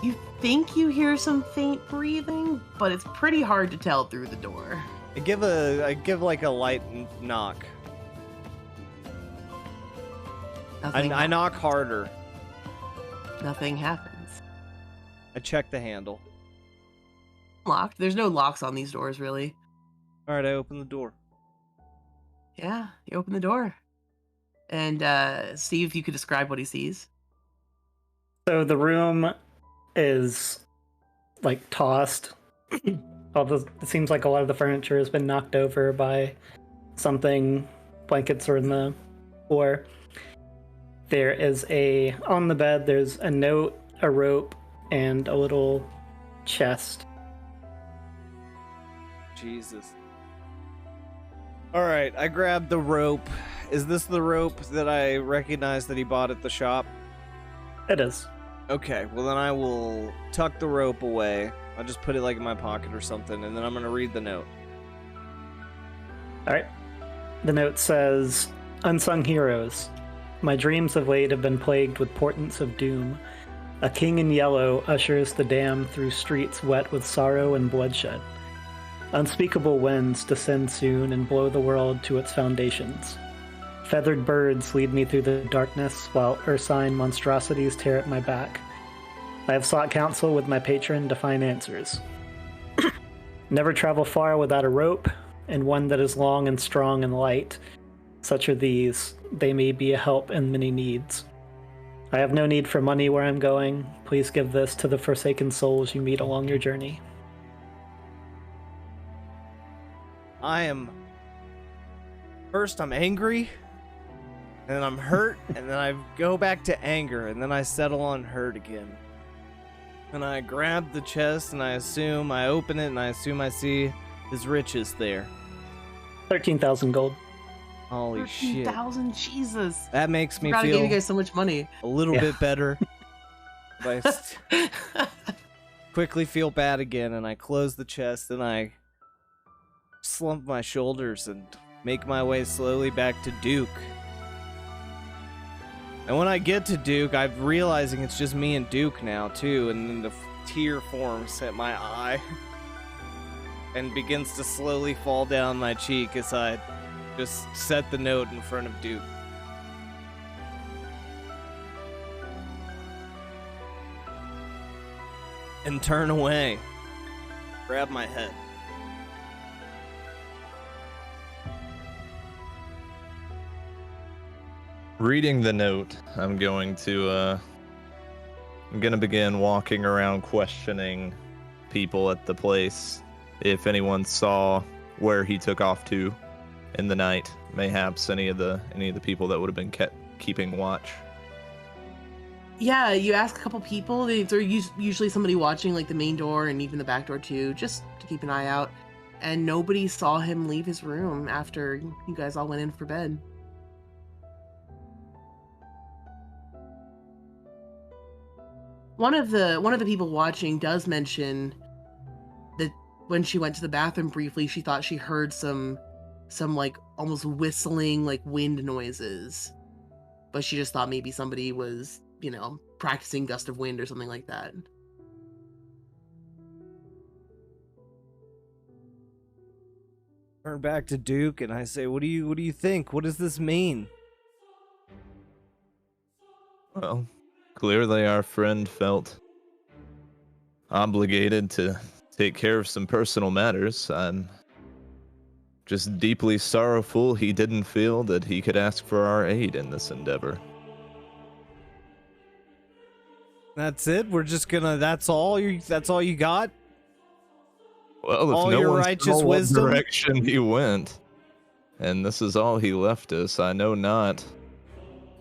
You think you hear some faint breathing, but it's pretty hard to tell through the door. I give like a light knock. I knock harder. Nothing happens. I check the handle. Locked. There's no locks on these doors, really. All right, I open the door. Yeah, you open the door. And Steve, you could describe what he sees. So the room is like tossed. It seems like a lot of the furniture has been knocked over by something. Blankets are in the floor. There is on the bed, there's a note, a rope, and a little chest. Jesus. All right, I grabbed the rope. Is this the rope that I recognize that he bought at the shop? It is. Okay, well then I will tuck the rope away. I'll just put it like in my pocket or something, and then I'm gonna read the note. All right. The note says, "Unsung heroes. My dreams of late have been plagued with portents of doom. A king in yellow ushers the damned through streets wet with sorrow and bloodshed. Unspeakable winds descend soon and blow the world to its foundations. Feathered birds lead me through the darkness, while ursine monstrosities tear at my back. I have sought counsel with my patron to find answers. Never travel far without a rope, and one that is long and strong and light. Such are these, they may be a help in many needs. I have no need for money where I'm going. Please give this to the forsaken souls you meet along your journey." First I'm angry, and then I'm hurt, and then I go back to anger, and then I settle on hurt again. And I grab the chest, and I open it, and I assume I see his riches there. 13,000 gold. Holy shit. 13,000, Jesus. That makes me I gave you feel guys so much money. a little bit better. But I quickly feel bad again, and I close the chest, and I slump my shoulders and make my way slowly back to Duke. And when I get to Duke, I'm realizing it's just me and Duke now, too, and then the tear forms at my eye and begins to slowly fall down my cheek as I just set the note in front of Duke. And turn away. Grab my head. Reading the note, I'm gonna begin walking around questioning people at the place. If anyone saw where he took off to in the night, mayhaps any of the people that would have been keeping watch. Yeah, you ask a couple people. There's usually somebody watching like the main door and even the back door too, just to keep an eye out. And nobody saw him leave his room after you guys all went in for bed. One of the people watching does mention that when she went to the bathroom briefly, she thought she heard some like almost whistling like wind noises, but she just thought maybe somebody was, practicing gust of wind or something like that. Turn back to Duke and I say, what do you think? What does this mean? Well, clearly our friend felt obligated to take care of some personal matters. I'm just deeply sorrowful he didn't feel that he could ask for our aid in this endeavor. That's it? We're just gonna, that's all you got? Well, if all no your one righteous saw wisdom? what direction he went, and this is all he left us, I know not.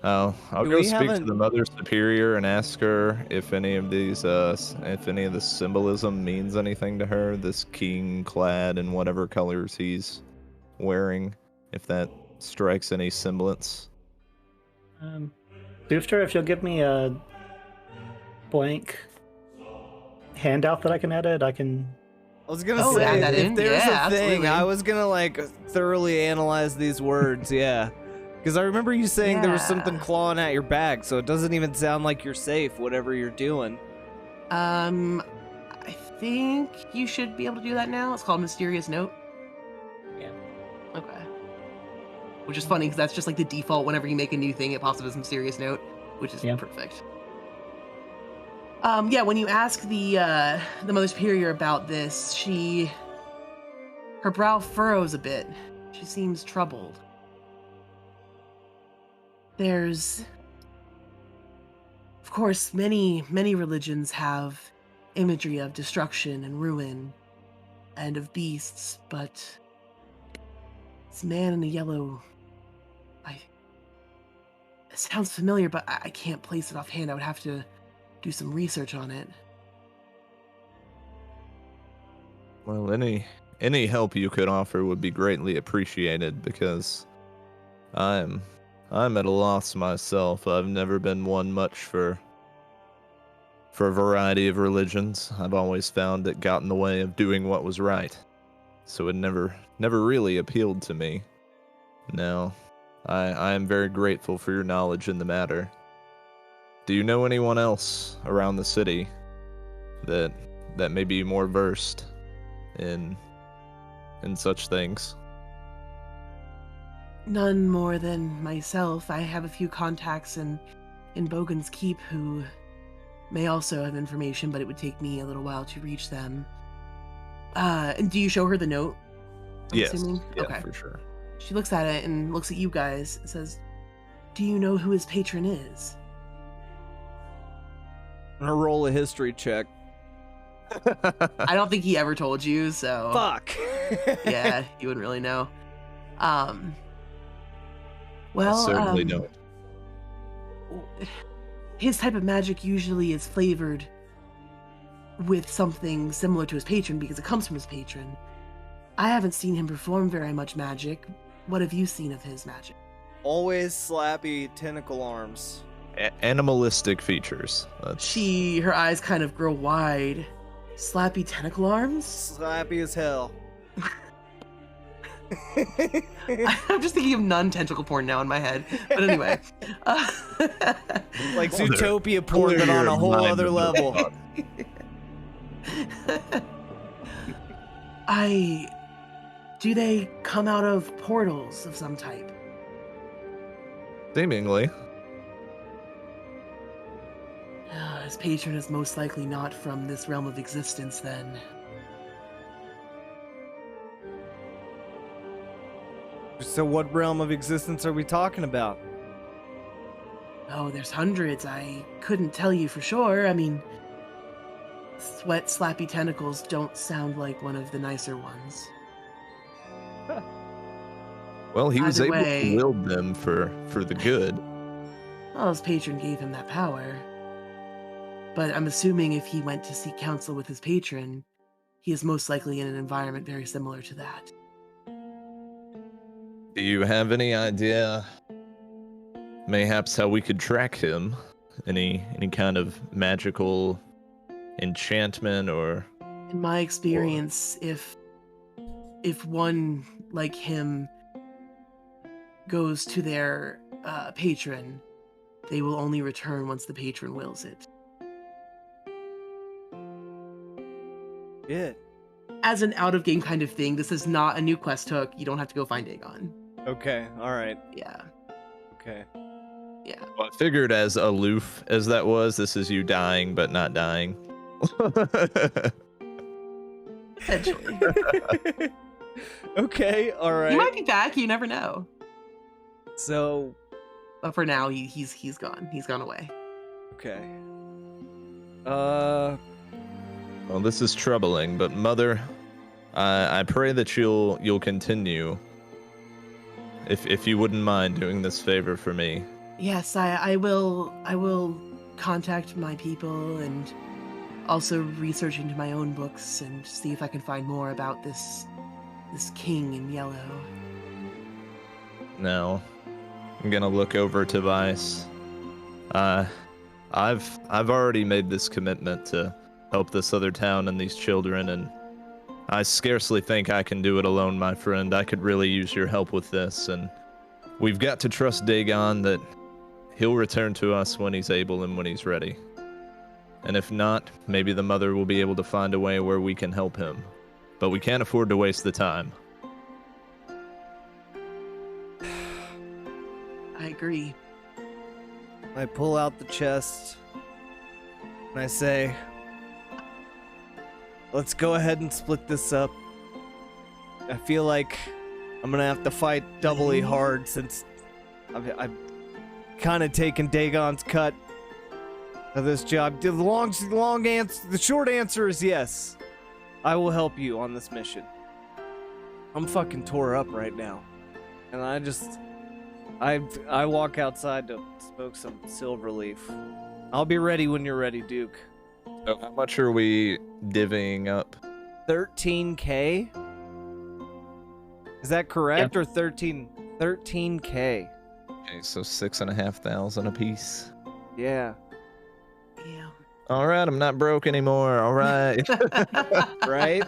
I'll go speak to the Mother Superior and ask her if any of these, if any of the symbolism means anything to her. This king clad in whatever colors he's wearing, if that strikes any semblance. Doofter, if you'll give me a blank handout that I can edit, I can. I was gonna add say, that if in? there's Yeah, a thing, absolutely. I was gonna like thoroughly analyze these words, yeah. Because I remember you saying there was something Yeah. clawing at your back, so it doesn't even sound like you're safe, whatever you're doing. I think you should be able to do that now. It's called Mysterious Note. Yeah. Okay. Which is funny because that's just like the default. Whenever you make a new thing, it pops up as Mysterious Note, which is perfect. Yeah, when you ask the Mother Superior about this, her brow furrows a bit. She seems troubled. There's, of course, many religions have imagery of destruction and ruin and of beasts, but this man in the yellow, it sounds familiar, but I can't place it offhand. I would have to do some research on it. Well, any help you could offer would be greatly appreciated, because I'm at a loss myself. I've never been one much for a variety of religions. I've always found it got in the way of doing what was right, so it never really appealed to me. Now, I am very grateful for your knowledge in the matter. Do you know anyone else around the city that may be more versed in such things? None more than myself. I have a few contacts in Bogan's Keep who may also have information, but it would take me a little while to reach them. And do you show her the note? Yes. Assuming? Yeah, okay. For sure. She looks at it and looks at you guys and says, "Do you know who his patron is?" I'm gonna roll a history check. I don't think he ever told you, so... Fuck! Yeah, you wouldn't really know. Well, I certainly don't. His type of magic usually is flavored with something similar to his patron because it comes from his patron. I haven't seen him perform very much magic. What have you seen of his magic? Always slappy tentacle arms. Animalistic features. Her eyes kind of grow wide. Slappy tentacle arms? Slappy as hell. I'm just thinking of non-tentacle porn now in my head. But anyway. Like Zootopia porn, but on a whole other level. Do they come out of portals of some type? Seemingly. His patron is most likely not from this realm of existence, then. So what realm of existence are we talking about? Oh, there's hundreds. I couldn't tell you for sure. I mean, sweat slappy tentacles don't sound like one of the nicer ones. Well, he was Either able way, to wield them for the good. Well, his patron gave him that power. But I'm assuming if he went to seek counsel with his patron, he is most likely in an environment very similar to that. Do you have any idea, mayhaps, how we could track him? Any kind of magical enchantment or... In my experience, if one like him goes to their patron, they will only return once the patron wills it. Yeah. As an out-of-game kind of thing, this is not a new quest hook. You don't have to go find Dagon. Okay, alright. Yeah. Okay. Yeah. Well, I figured as aloof as that was, this is you dying but not dying. Essentially. Okay, alright. He might be back, you never know. So... But for now, he's gone. He's gone away. Okay. Well, this is troubling, but Mother, I pray that you'll continue. If you wouldn't mind doing this favor for me. Yes, I will contact my people and also research into my own books and see if I can find more about this king in yellow. Now, I'm gonna look over to Vice. I've already made this commitment to help this other town and these children, and I scarcely think I can do it alone, my friend. I could really use your help with this, and we've got to trust Dagon that he'll return to us when he's able and when he's ready. And if not, maybe the mother will be able to find a way where we can help him. But we can't afford to waste the time. I agree. I pull out the chest and I say, let's go ahead and split this up. I feel like I'm gonna have to fight doubly hard since I've kind of taken Dagon's cut of this job. The short answer is yes. I will help you on this mission. I'm fucking tore up right now, and I walk outside to smoke some silver leaf. I'll be ready when you're ready, Duke. So how much are we divvying up? 13K? Is that correct, or 13K? Okay, so 6,500 apiece. Yeah. Yeah. All right, I'm not broke anymore. All right. Right?